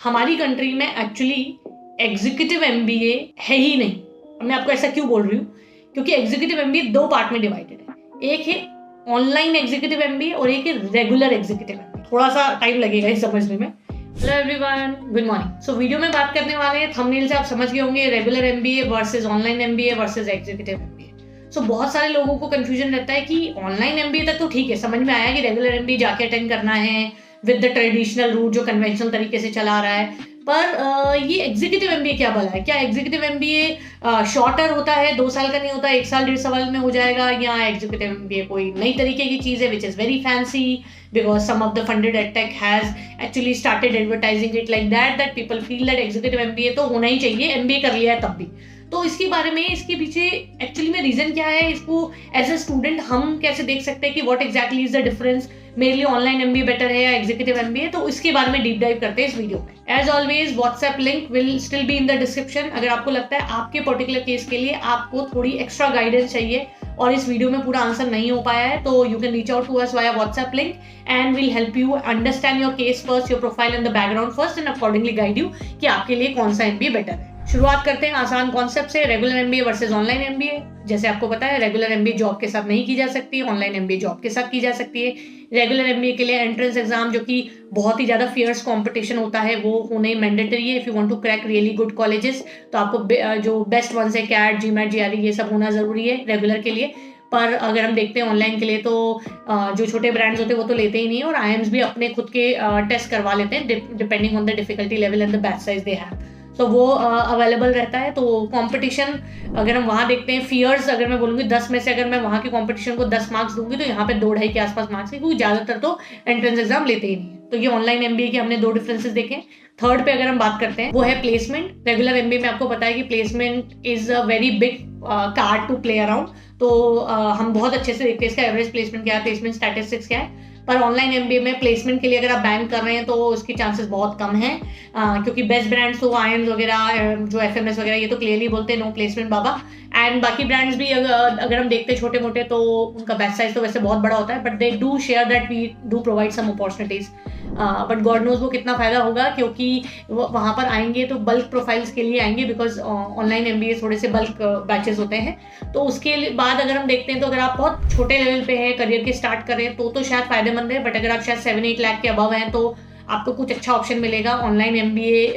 हमारी कंट्री में actually executive MBA है ही नहीं। मैं आपको ऐसा क्यों बोल रही हूँ, क्योंकि एग्जीक्यूटिव एमबीए दो पार्ट में डिवाइडेड है। एक है ऑनलाइन एग्जीक्यूटिव एमबीए और एक है रेगुलर एग्जीक्यूटिव एमबीए। थोड़ा सा टाइम लगेगा इस समझने में। Hello everyone, good morning. So video में बात करने वाले हैं, थंबनेल से आप समझ गए होंगे, regular MBA versus online MBA versus executive MBA. So बहुत सारे लोगों को कंफ्यूजन रहता है कि ऑनलाइन एमबीए तक तो ठीक है, समझ में आया कि रेगुलर एमबीए जाके अटेंड करना है विद द ट्रेडिशनल रूट जो कन्वेंशनल तरीके से चला रहा है। पर ये एग्जीक्यूटिव एमबीए क्या भला है? क्या एग्जीक्यूटिव एमबीए शॉर्टर होता है, 2 साल का नहीं होता, 1 साल 1.5 साल में हो जाएगा? या एग्जीक्यूटिव एमबीए कोई नई तरीके की चीज है which is very fancy because some of the funded edtech has actually started advertising it like that people feel that executive MBA तो होना ही चाहिए, MBA कर लिया है तब भी। तो इसके बारे में, इसके पीछे एक्चुअली में रीजन क्या है, इसको एज अ स्टूडेंट हम कैसे देख सकते हैं कि what exactly is the difference, मेरे लिए ऑनलाइन एमबीए बेटर है या एग्जीक्यूटिव एमबीए? तो इसके बारे में डीप डाइव करते हैं इस वीडियो में। As always WhatsApp link will still be in the description. अगर आपको लगता है आपके पर्टिकुलर केस के लिए आपको थोड़ी एक्स्ट्रा गाइडेंस चाहिए और इस वीडियो में पूरा आंसर नहीं हो पाया है, तो you can reach out to us via WhatsApp link and will help you understand your case first, your profile and the background first, and accordingly guide you कि आपके लिए कौन सा एमबीए बेटर है। शुरुआत करते हैं आसान कॉन्सेप्ट से, regular MBA versus online MBA. जैसे आपको पता है, रेगुलर एमबीए जॉब के साथ नहीं की जा सकती, ऑनलाइन एमबीए जॉब के साथ की जा सकती है। रेगुलर एमबीए के लिए एंट्रेंस एग्जाम, जो कि बहुत ही ज्यादा फियर्स कंपटीशन होता है, वो होने मैंडेटरी है if you want to crack really good colleges. तो आपको जो बेस्ट वंस है, कैट, जीमैट, जीआरई, ये सब होना जरूरी है रेगुलर के लिए। पर अगर हम देखते हैं ऑनलाइन के लिए, तो जो छोटे ब्रांड्स होते हैं वो तो लेते ही नहीं है, और आईएम्स भी अपने खुद के टेस्ट करवा लेते हैं depending on the difficulty level and the batch size they have. तो वो अवेलेबल रहता है। तो कंपटीशन अगर हम वहाँ देखते हैं, फियर्स अगर मैं बोलूँगी 10 में से अगर मैं वहाँ की कंपटीशन को 10 मार्क्स दूंगी, तो यहाँ पे 2-2.5 के आसपास मार्क्स है, क्योंकि ज़्यादातर तो एंट्रेंस एग्जाम लेते ही नहीं है। तो ये ऑनलाइन एमबीए के हमने 2 डिफरेंसेस देखे। थर्ड पे अगर हम बात करते हैं, वो है प्लेसमेंट। रेगुलर एमबीए में आपको पता है कि placement is a very big card to play around. तो हम बहुत अच्छे से देखते हैं इसका एवरेज प्लेसमेंट क्या है, प्लेसमेंट स्टैटिस्टिक्स क्या है। पर ऑनलाइन एमबीए में प्लेसमेंट के लिए अगर आप बैंक कर रहे हैं तो उसके चांसेस बहुत कम हैं, क्योंकि बेस्ट ब्रांड्स तो आईएम्स वगैरह, जो एफएमएस वगैरह, ये तो क्लियरली बोलते हैं नो प्लेसमेंट बाबा। एंड बाकी ब्रांड्स भी अगर हम देखते हैं छोटे मोटे, तो उनका बैच साइज तो वैसे बहुत बड़ा होता है, but they do share that we do provide some opportunities. But God knows वो कितना फायदा होगा, क्योंकि वहाँ पर आएंगे तो बल्क प्रोफाइल्स के लिए आएंगे, बिकॉज ऑनलाइन एमबीए थोड़े से बल्क बैचेस होते हैं। तो उसके बाद अगर हम देखते हैं, तो अगर आप बहुत छोटे लेवल पे हैं, करियर के स्टार्ट कर रहे हैं, तो शायद फायदेमंद है। बट अगर आप शायद 7-8 लाख के अबव हैं, तो आपको कुछ अच्छा ऑप्शन मिलेगा ऑनलाइन एमबीए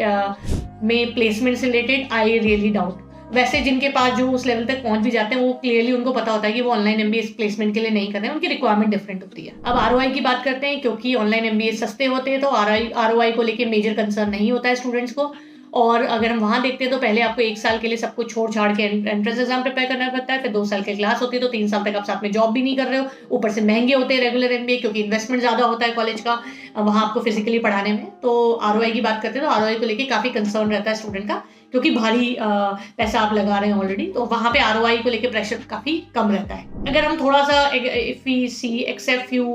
में प्लेसमेंट से रिलेटेड। I really doubt. वैसे जिनके पास जो उस लेवल तक पहुंच भी जाते हैं, वो क्लियरली उनको पता होता है कि वो ऑनलाइन एमबीए प्लेसमेंट के लिए नहीं कर रहे हैं, उनकी रिक्वायरमेंट डिफरेंट होती है। अब आरओआई की बात करते हैं, क्योंकि ऑनलाइन एमबीए सस्ते होते हैं, तो आरओआई को लेकर मेजर कंसर्न नहीं होता है स्टूडेंट्स को। और अगर हम वहाँ देखते हैं, तो पहले आपको 1 साल के लिए सब कुछ छोड़ छाड़ के एंट्रेंस एग्जाम प्रिपेयर करना पड़ता है, फिर 2 साल की क्लास होती है, तो 3 साल तक आप साथ में जॉब भी नहीं कर रहे हो। ऊपर से महंगे होते हैं रेगुलर एमबीए, क्योंकि इन्वेस्टमेंट ज्यादा होता है कॉलेज का वहाँ आपको फिजिकली पढ़ाने में। तो आरओआई की बात करते हैं, तो आरओआई को लेकर काफी कंसर्न रहता है स्टूडेंट का, क्योंकि भारी पैसा आप लगा रहे हैं ऑलरेडी। तो वहाँ पे आरओआई को लेकर प्रेशर काफी कम रहता है। अगर हम थोड़ा सा if we see except few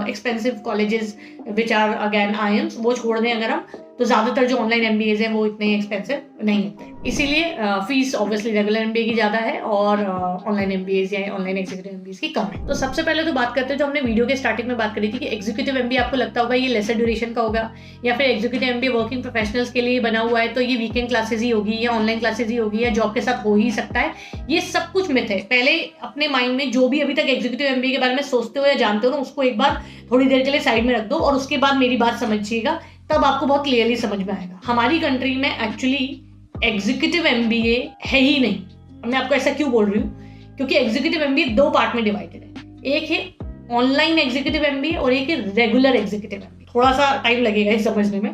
expensive colleges which are again IIMs, वो छोड़ दें अगर हम, तो ज्यादातर जो ऑनलाइन एमबीएज हैं वो इतने एक्सपेंसिव नहीं होते। इसीलिए फीस ऑब्वियसली रेगुलर एमबीए की ज्यादा है और ऑनलाइन एमबीएज या ऑनलाइन एग्जीक्यूटिव एमबीएज की कम है। तो सबसे पहले तो बात करते हैं, जो हमने वीडियो के स्टार्टिंग में बात करी थी कि एग्जीक्यूटिव एमबीए आपको लगता होगा ये लेसर ड्यूरेशन का होगा, या फिर एग्जीक्यूटिव एमबीए वर्किंग प्रोफेशनल्स के लिए बना हुआ है, तो ये वीकेंड क्लासेस ही होगी या ऑनलाइन क्लासेस ही होगी या जॉब के साथ हो ही सकता है। ये सब कुछ मिथ है। पहले अपने माइंड में जो भी अभी तक एग्जीक्यूटिव एमबीए के बारे में सोचते हो या जानते हो ना, उसको एक बार थोड़ी देर के लिए साइड में रख दो, और उसके बाद मेरी बात समझिएगा, तब आपको बहुत क्लियरली समझ में आएगा। हमारी कंट्री में एक्चुअली एग्जीक्यूटिव एमबीए है ही नहीं। मैं आपको ऐसा क्यों बोल रही हूँ, क्योंकि एग्जीक्यूटिव एमबीए दो पार्ट में डिवाइडेड है। एक है ऑनलाइन एग्जीक्यूटिव एमबीए और एक है रेगुलर एग्जीक्यूटिव एमबीए। थोड़ा सा टाइम लगेगा इस समझने में।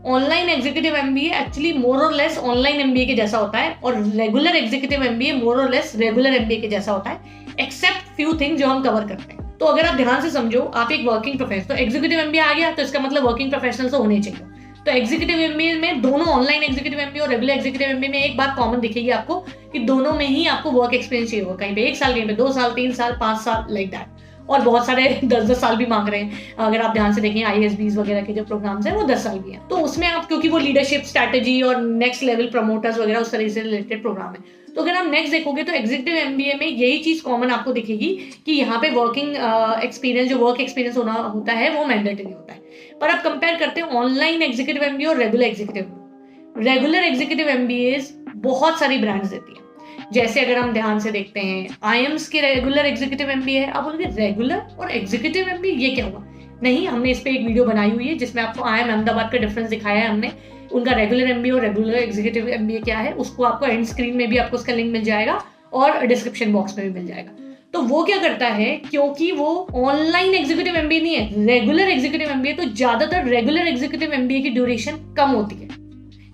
Online executive MBA actually more और लेस ऑनलाइन एमबीए के जैसा होता है, और रेगुलर एग्जीक्यूटिव एमबीए मोर और लेस रेगुलर एमबीए के जैसा होता है, एक्सेप्ट फ्यू थिंग्स जो हम कवर करते हैं। तो अगर आप ध्यान से समझो, आप एक वर्किंग प्रोफेशनल, तो एग्जीक्यूटिव एमबीए आ गया, तो इसका मतलब वर्किंग प्रोफेशनल तो होने चाहिए। तो एग्जीक्यूटिव एमबीए में दोनों ऑनलाइन एग्जीक्यूटिव एमबीए और रेगुलर एग्जीक्यूटिव एमबीए में एक बात कॉमन दिखेगी आपको, कि दोनों में ही आपको वर्क एक्सपीरियंस चाहिए होगा। कहीं पे 1 साल, कहीं पे 2 साल, 3 साल, 5 साल, लाइक दैट। और बहुत सारे 10-10 साल भी मांग रहे हैं। अगर आप ध्यान से देखें, आईएसबीज वगैरह के जो प्रोग्राम्स हैं वो 10 साल भी हैं। तो उसमें आप, क्योंकि वो लीडरशिप स्ट्रैटेजी और नेक्स्ट लेवल प्रमोटर्स वगैरह उस तरह से रिलेटेड प्रोग्राम है, तो अगर आप नेक्स्ट देखोगे तो एग्जीक्यूटिव एमबीए में यही चीज कॉमन आपको दिखेगी कि यहाँ पे वर्किंग एक्सपीरियंस, जो वर्क एक्सपीरियंस होना होता है, वो मैंडेटरी होता है। पर अब कंपेयर करते हैं ऑनलाइन एग्जीक्यूटिव एमबीए और रेगुलर एग्जीक्यूटिव एमबीए बहुत सारी ब्रांड्स देती है। जैसे अगर हम ध्यान से देखते हैं आईएम्स के रेगुलर एग्जीक्यूटिव एमबीए है। आप बोलोगे रेगुलर और एग्जीक्यूटिव एमबीए ये क्या हुआ? नहीं, हमने इस पे एक वीडियो बनाई हुई है जिसमें आपको आईएम अहमदाबाद का डिफरेंस दिखाया है हमने, उनका रेगुलर एमबीए और रेगुलर एग्जीक्यूटिव एमबीए क्या है। उसको आपको एंड स्क्रीन में भी आपको उसका लिंक मिल जाएगा और डिस्क्रिप्शन बॉक्स में भी मिल जाएगा। तो वो क्या करता है, क्योंकि वो ऑनलाइन एग्जीक्यूटिव एमबीए नहीं है, रेगुलर एग्जीक्यूटिव एमबीए, तो ज्यादातर रेगुलर एग्जीक्यूटिव एमबीए की ड्यूरेशन कम होती है।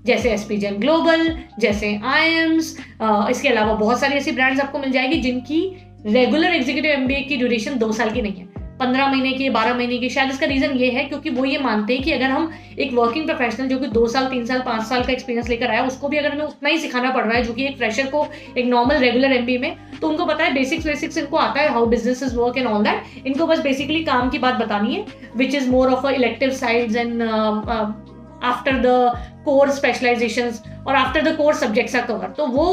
जैसे एसपीजेन ग्लोबल, जैसे आईएम्स, इसके अलावा बहुत सारी ऐसी ब्रांड्स आपको मिल जाएगी जिनकी रेगुलर एग्जीक्यूटिव एमबीए की ड्यूरेशन 2 साल की नहीं है, 15 महीने की, 12 महीने की। शायद इसका रीजन ये है क्योंकि वो ये मानते हैं कि अगर हम एक वर्किंग प्रोफेशनल जो कि 2 साल, 3 साल, 5 साल का एक्सपीरियंस लेकर आया, उसको भी अगर हमें उतना ही सिखाना पड़ रहा है जो कि एक फ्रेशर को एक नॉर्मल रेगुलर एमबीए में, तो उनको पता है बेसिक्स इनको आता है, how businesses work and all that. इनको बस बेसिकली काम की बात बतानी है, which is more of a elective sides and after the course specialisations और after the course subjects are cover. तो वो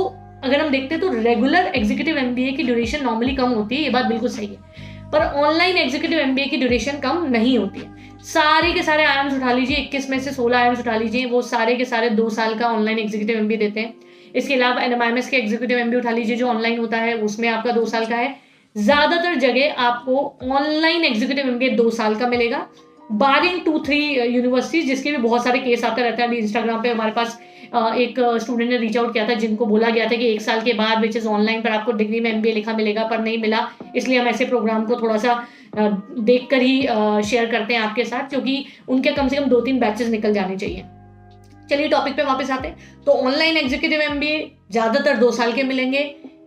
अगर हम देखते हैं तो रेगुलर एग्जीक्यूटिव एमबीए की ड्यूरेशन नॉर्मली कम होती है, ये बात बिल्कुल सही है। पर ऑनलाइन एग्जीक्यूटिव एमबीए की ड्यूरेशन कम नहीं होती है। सारे के सारे आईएम्स उठा लीजिए, 21 में से 16 आईएम्स उठा लीजिए, वो सारे के सारे 2 साल का ऑनलाइन एग्जीक्यूटिव एमबीए देते हैं। इसके अलावा एनएमआईएमएस के एग्जीक्यूटिव एमबीए उठा लीजिए जो ऑनलाइन होता है, उसमें आपका 2 साल का है। ज्यादातर जगह आपको ऑनलाइन एग्जीक्यूटिव एमबीए 2 साल का मिलेगा, बारिंग 2-3 यूनिवर्सिटीज, जिसके भी बहुत सारे केस आते रहता है। अभी इंस्टाग्राम पे हमारे पास एक स्टूडेंट ने रीच आउट किया था जिनको बोला गया था कि 1 साल के बाद विच इज ऑनलाइन पर आपको डिग्री में एमबीए लिखा मिलेगा, पर नहीं मिला। इसलिए हम ऐसे प्रोग्राम को थोड़ा सा देखकर ही शेयर करते हैं आपके साथ, क्योंकि उनके कम से कम 2-3 बैचेस निकल जाने चाहिए। चलिए टॉपिक पे वापस आते हैं। तो ऑनलाइन एग्जीक्यूटिव एमबीए ज्यादातर 2 साल के मिलेंगे,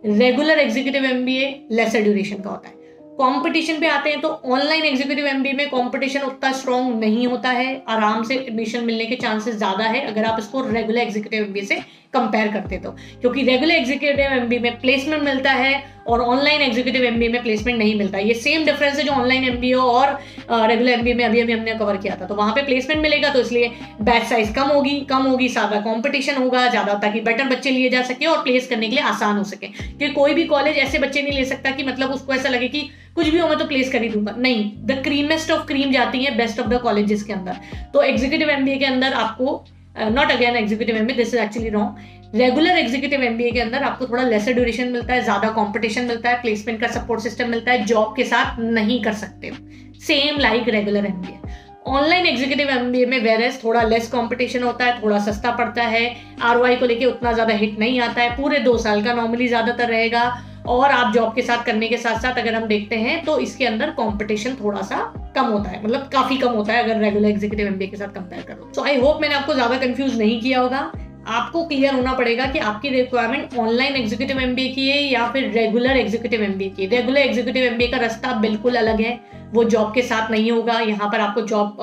regular executive MBA lesser duration का होता है। कंपटीशन पे आते हैं तो ऑनलाइन एग्जीक्यूटिव एमबीए में कंपटीशन उतना स्ट्रॉन्ग नहीं होता है, आराम से एडमिशन मिलने के चांसेस ज्यादा है अगर आप इसको रेगुलर एग्जीक्यूटिव एमबीए से कंपेयर करते तो, क्योंकि रेगुलर एग्जीक्यूटिव एमबीए में प्लेसमेंट मिलता है और ऑनलाइन एग्जीक्यूटिव एमबीए में प्लेसमेंट नहीं मिलता है। ये सेम डिफरेंस है जो ऑनलाइन एमबीए और रेगुलर एमबीए में अभी हमने कवर किया था। तो वहां पे प्लेसमेंट मिलेगा तो इसलिए बैच साइज कम होगी, ज्यादा कॉम्पिटिशन होगा ज्यादा, ताकि बेटर बच्चे लिए जा सके और प्लेस करने के लिए आसान हो सके। क्योंकि कोई भी कॉलेज ऐसे बच्चे नहीं ले सकता कि मतलब उसको ऐसा लगे कि कुछ भी हो मैं तो प्लेस कर ही दूंगा, नहीं। द क्रीमेस्ट ऑफ क्रीम जाती है बेस्ट ऑफ द कॉलेजेस के अंदर। तो एग्जीक्यूटिव एमबीए के अंदर आपको not again executive MBA, this is actually wrong, regular executive MBA के अंदर आपको थोड़ा लेसर ड्यूरेशन मिलता है, ज्यादा कंपटीशन मिलता है, प्लेसमेंट का सपोर्ट सिस्टम मिलता है, जॉब के साथ नहीं कर सकते हो, same like regular MBA. Online executive MBA में वेरेस थोड़ा लेस कंपटीशन होता है, थोड़ा सस्ता पड़ता है, आरओआई को लेके उतना ज्यादा हिट नहीं आता है, पूरे 2 साल का नॉर्मली ज्यादातर रहेगा, और आप जॉब के साथ करने के साथ साथ अगर हम देखते हैं तो इसके अंदर कंपटीशन थोड़ा सा कम होता है, मतलब काफी कम होता है अगर रेगुलर एग्जीक्यूटिव एमबीए के साथ कंपेयर करो। सो आई होप मैंने आपको ज्यादा कंफ्यूज नहीं किया होगा। आपको क्लियर होना पड़ेगा कि आपकी रिक्वायरमेंट ऑनलाइन एग्जीक्यूटिव एमबीए की है या फिर रेगुलर एग्जीक्यूटिव एमबीए की। रेगुलर एग्जीक्यूटिव एमबीए का रास्ता बिल्कुल अलग है, वो जॉब के साथ नहीं होगा। यहाँ पर आपको जॉब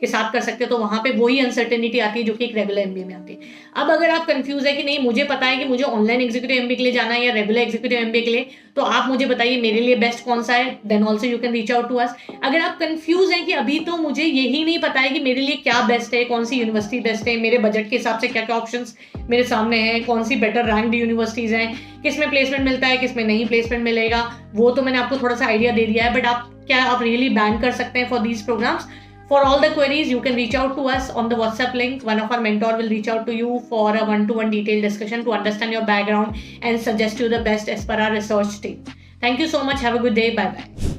के साथ कर सकते हो, तो वहां पे वही अनसर्टेनिटी आती है जो कि एक रेगुलर एमबीए में आती है। अब अगर आप कंफ्यूज है कि नहीं मुझे पता है कि मुझे ऑनलाइन एग्जीक्यूटिव एमबीए के लिए जाना है या रेगुलर एग्जीक्यूटिव एमबीए के लिए, तो आप मुझे बताइए मेरे लिए बेस्ट कौन सा है, then also you can reach out to us. अगर आप कंफ्यूज हैं कि अभी तो मुझे यही नहीं पता है कि मेरे लिए क्या बेस्ट है, कौन सी यूनिवर्सिटी बेस्ट है, मेरे बजट के हिसाब से क्या क्या ऑप्शंस मेरे सामने हैं, कौन सी बेटर रैंक्ड यूनिवर्सिटीज हैं, किस में प्लेसमेंट मिलता है, किस में नहीं प्लेसमेंट मिलेगा, वो तो मैंने आपको थोड़ा सा आइडिया दे दिया है। बट आप रियली बैन कर सकते हैं for these programs? For all the queries, you can reach out to us on the WhatsApp link. One of our mentor will reach out to you for a one-to-one detailed discussion to understand your background and suggest you the best as per our research team. Thank you so much. Have a good day. Bye-bye.